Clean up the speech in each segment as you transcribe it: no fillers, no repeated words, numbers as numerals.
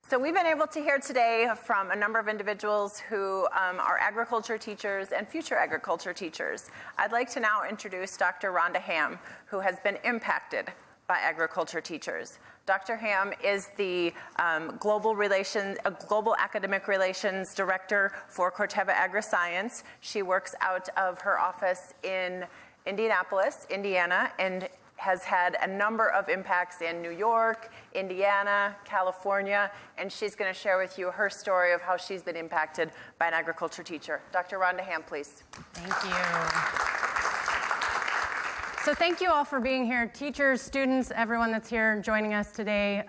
So we've been able to hear today from a number of individuals who are agriculture teachers and future agriculture teachers. I'd like to now introduce Dr. Ronda Hamm, who has been impacted by agriculture teachers. Dr. Hamm is the Global Academic Relations Director for Corteva Agriscience. She works out of her office in Indianapolis, Indiana, and has had a number of impacts in New York, Indiana, California, and she's going to share with you her story of how she's been impacted by an agriculture teacher. Dr. Ronda Hamm, please. Thank you. So thank you all for being here, teachers, students, everyone that's here joining us today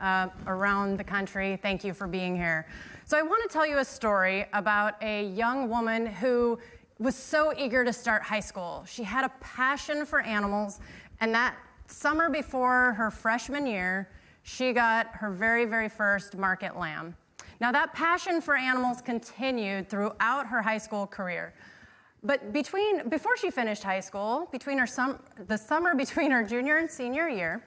around the country. Thank you for being here. So I want to tell you a story about a young woman who was so eager to start high school. She had a passion for animals, and that summer before her freshman year, she got her very, very first market lamb. Now that passion for animals continued throughout her high school career. But before she finished high school, the summer between her junior and senior year,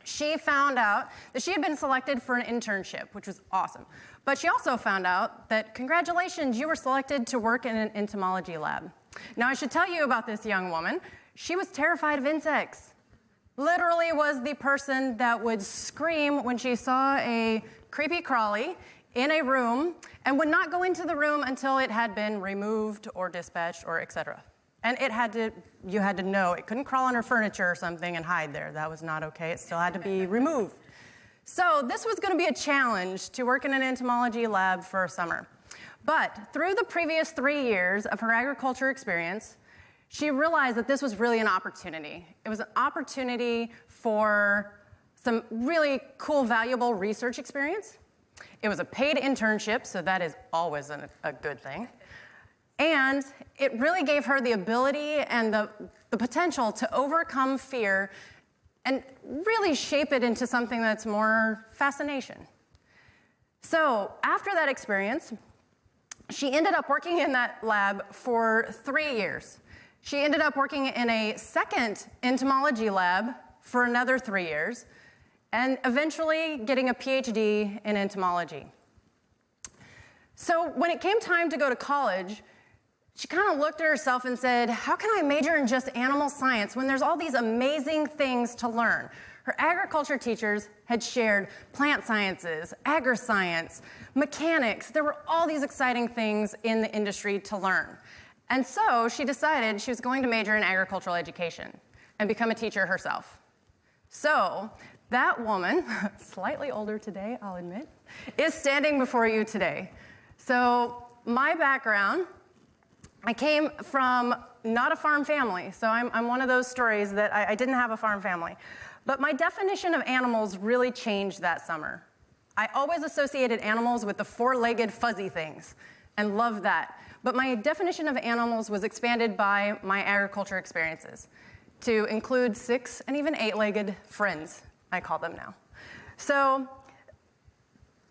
she found out that she had been selected for an internship, which was awesome. But she also found out that, congratulations, you were selected to work in an entomology lab. Now I should tell you about this young woman. She was terrified of insects. Literally was the person that would scream when she saw a creepy crawly in a room and would not go into the room until it had been removed or dispatched or etc. And you had to know it couldn't crawl under furniture or something and hide there. That was not okay. It still had to be removed. So this was going to be a challenge to work in an entomology lab for a summer. But through the previous 3 years of her agriculture experience, she realized that this was really an opportunity. It was an opportunity for some really cool, valuable research experience. It was a paid internship, so that is always a good thing. And it really gave her the ability and the potential to overcome fear and really shape it into something that's more fascination. So after that experience, she ended up working in that lab for 3 years. She ended up working in a second entomology lab for another 3 years, and eventually getting a PhD in entomology. So when it came time to go to college, she kind of looked at herself and said, how can I major in just animal science when there's all these amazing things to learn? Her agriculture teachers had shared plant sciences, agri-science, mechanics. There were all these exciting things in the industry to learn. And so she decided she was going to major in agricultural education and become a teacher herself. So that woman, slightly older today, I'll admit, is standing before you today. So my background, I came from not a farm family. So I'm one of those stories that I didn't have a farm family. But my definition of animals really changed that summer. I always associated animals with the four-legged fuzzy things and loved that. But my definition of animals was expanded by my agriculture experiences to include 6 and even 8-legged friends, I call them now. So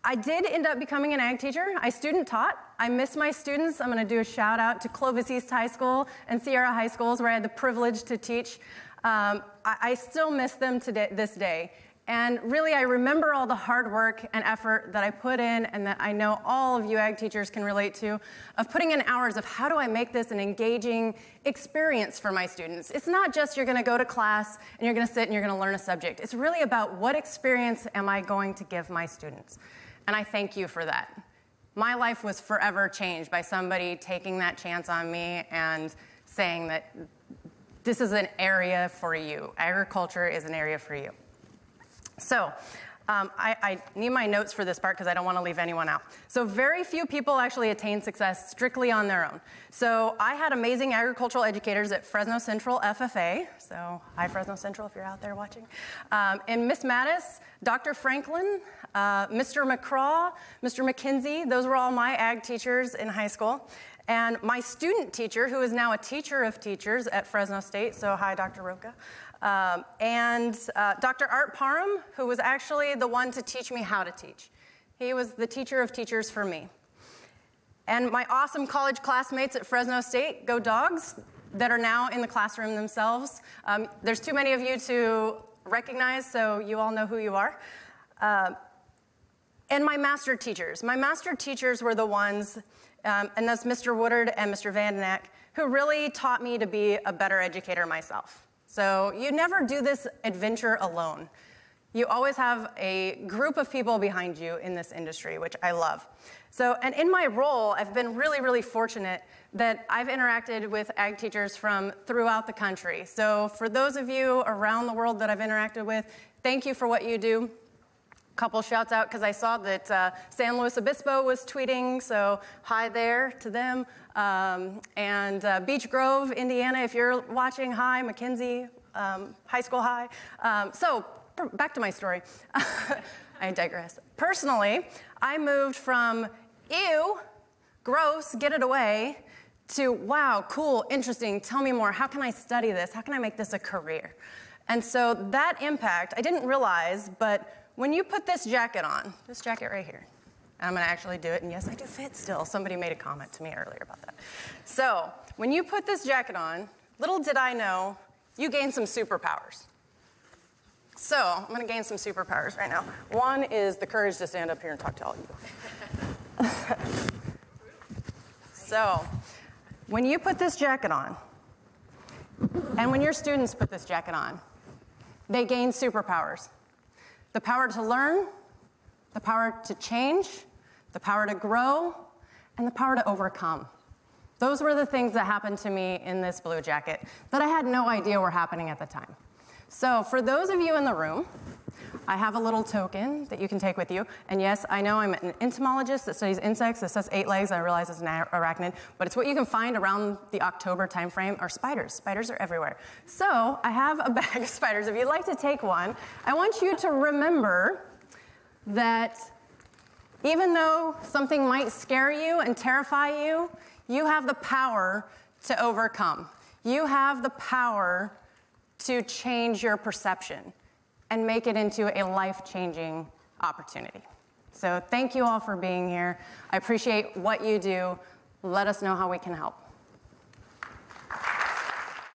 I did end up becoming an ag teacher. I student taught. I miss my students. I'm going to do a shout out to Clovis East High School and Sierra High Schools where I had the privilege to teach. I still miss them today, this day. And really, I remember all the hard work and effort that I put in and that I know all of you ag teachers can relate to, of putting in hours of how do I make this an engaging experience for my students. It's not just you're going to go to class and you're going to sit and you're going to learn a subject. It's really about what experience am I going to give my students. And I thank you for that. My life was forever changed by somebody taking that chance on me and saying that this is an area for you. Agriculture is an area for you. So I need my notes for this part because I don't want to leave anyone out. So very few people actually attain success strictly on their own. So I had amazing agricultural educators at Fresno Central FFA. So hi, Fresno Central, if you're out there watching. And Miss Mattis, Dr. Franklin, Mr. McCraw, Mr. McKenzie, those were all my ag teachers in high school. And my student teacher, who is now a teacher of teachers at Fresno State, so hi, Dr. Roca. And Dr. Art Parham, who was actually the one to teach me how to teach. He was the teacher of teachers for me. And my awesome college classmates at Fresno State, go Dogs, that are now in the classroom themselves. There's too many of you to recognize, so you all know who you are. And my master teachers. My master teachers were the ones, and that's Mr. Woodard and Mr. Van Neck, who really taught me to be a better educator myself. So you never do this adventure alone. You always have a group of people behind you in this industry, which I love. So, and in my role, I've been really, really fortunate that I've interacted with ag teachers from throughout the country. So for those of you around the world that I've interacted with, thank you for what you do. Couple shouts out because I saw that San Luis Obispo was tweeting, so hi there to them. And Beech Grove, Indiana, if you're watching, hi. McKinsey, high school, hi. So back to my story. I digress. Personally, I moved from ew, gross, get it away, to wow, cool, interesting, tell me more. How can I study this? How can I make this a career? And so that impact, I didn't realize, but when you put this jacket on, this jacket right here, and I'm gonna actually do it, and yes, I do fit still. Somebody made a comment to me earlier about that. So, when you put this jacket on, little did I know, you gain some superpowers. So, I'm gonna gain some superpowers right now. One is the courage to stand up here and talk to all of you. So, when you put this jacket on, and when your students put this jacket on, they gain superpowers. The power to learn, the power to change, the power to grow, and the power to overcome. Those were the things that happened to me in this blue jacket that I had no idea were happening at the time. So for those of you in the room, I have a little token that you can take with you. And yes, I know I'm an entomologist that studies insects. It says 8 legs. I realize it's an arachnid, but it's what you can find around the October timeframe are spiders. Spiders are everywhere. So I have a bag of spiders. If you'd like to take one, I want you to remember that even though something might scare you and terrify you, you have the power to overcome. You have the power to change your perception and make it into a life-changing opportunity. So thank you all for being here. I appreciate what you do. Let us know how we can help.